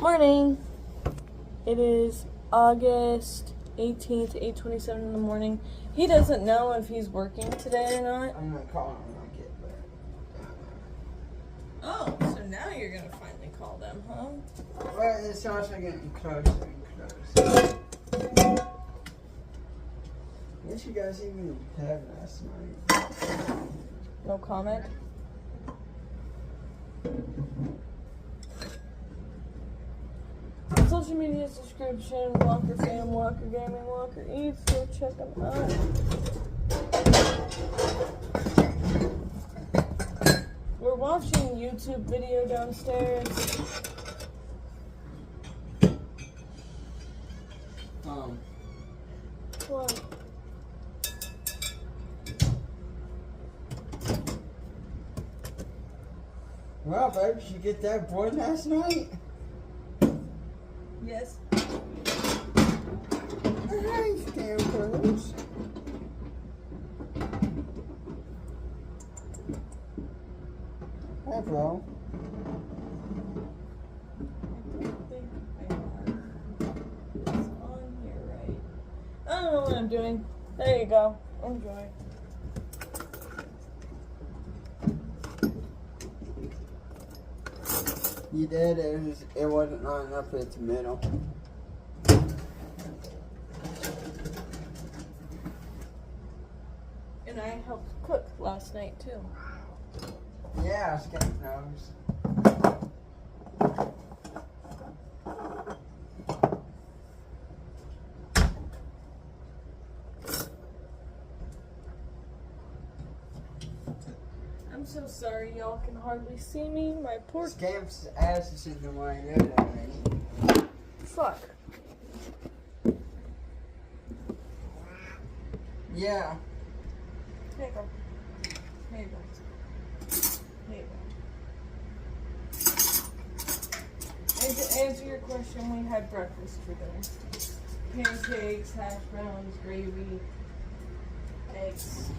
Morning. It is August 18th, 8:27 in the morning. He doesn't know if he's working today or not. I'm gonna call him when I get back. Oh, so now you're gonna finally call them, huh? Well, it's also getting closer and closer. What you guys even have last night? No comment. Social media subscription, Walker Fam, Walker Gaming, Walker Eats, go check them out. We're watching a YouTube video downstairs. What? Well, babe, did you get that boy last night? Yes. Nice, damn clothes. Hey, bro. I don't think I have this on here right. I don't know what I'm doing. There you go. Enjoy. You did. It wasn't lining up at the middle. And I helped cook last night too. Yeah, I was getting those. I'm so sorry y'all can hardly see me. My poor Scamp's ass is in the way. You know that already. fuck. Yeah. Here you go. Here you go. Here you go. And to answer your question, we had breakfast for dinner. Pancakes, hash browns, gravy, eggs.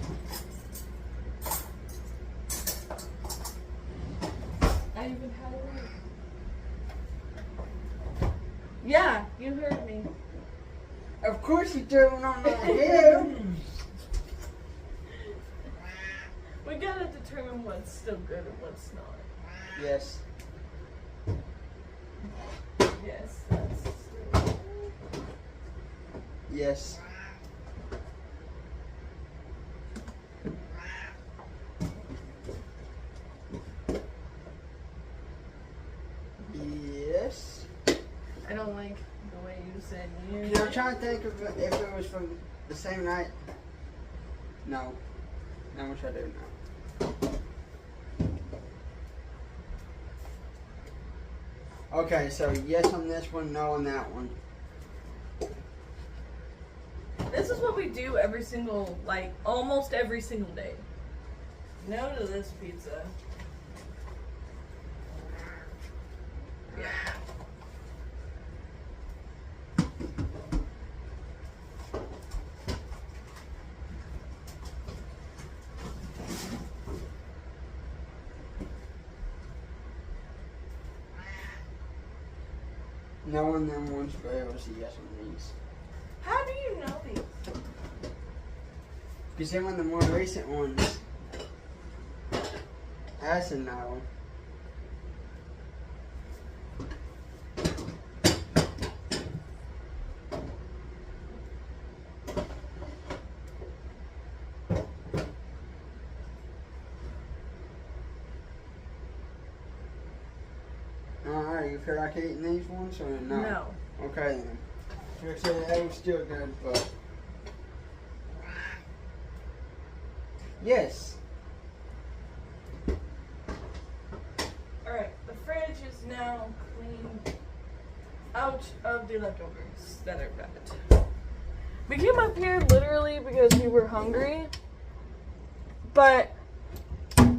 I even had a ring. Yeah, you heard me. Of course you threw one on my head. We gotta determine what's still good and what's not. Yes. Yes, that's still Yes. Yes. I don't like the way you said you. I'm trying to think of if it was from the same night. No. How much I do now? Okay, so yes on this one, no on that one. This is what we do every single, almost every single day. No to this pizza. Yeah. No on them ones, but it was a yes on these. How do you know these? Because them on the more recent ones, that's a no. Alright, you feel like eating these ones or no? No. Okay then. Like I said, that was still good, but yes. Alright, the fridge is now cleaned out of the leftovers that are bad. We came up here literally because we were hungry, but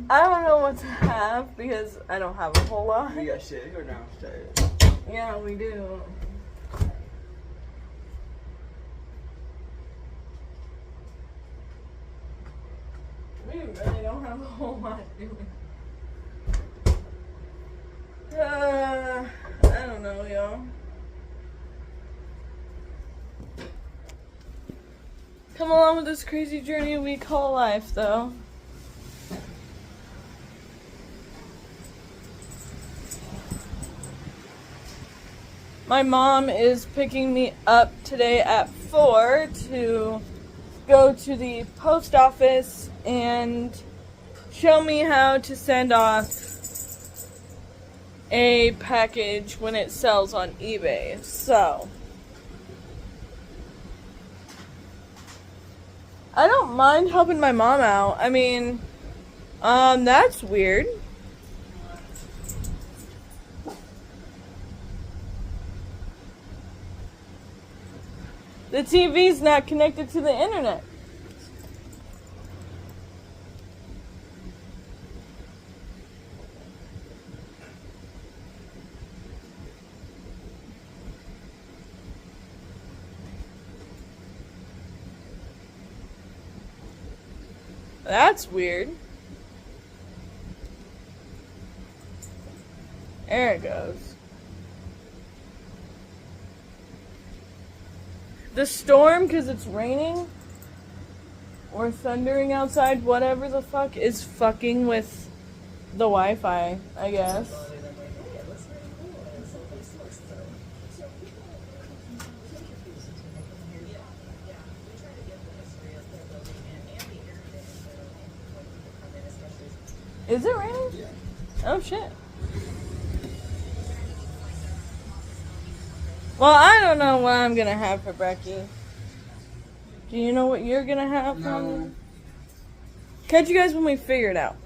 I don't know what to have because I don't have a whole lot. You guys should go downstairs. Yeah, we do. We really don't have a whole lot, do we? I don't know, y'all. Come along with this crazy journey we call life, though. My mom is picking me up today at 4 to go to the post office and show me how to send off a package when it sells on eBay. So, I don't mind helping my mom out. I mean, that's weird. The TV's not connected to the internet. That's weird. There it goes. The storm, because it's raining or thundering outside, whatever the fuck, is fucking with the Wi-Fi, I guess. Is it raining? Yeah. Oh shit. Well, I don't know what I'm gonna have for brekkie. Do you know what you're gonna have for me? No. Catch you guys when we figure it out.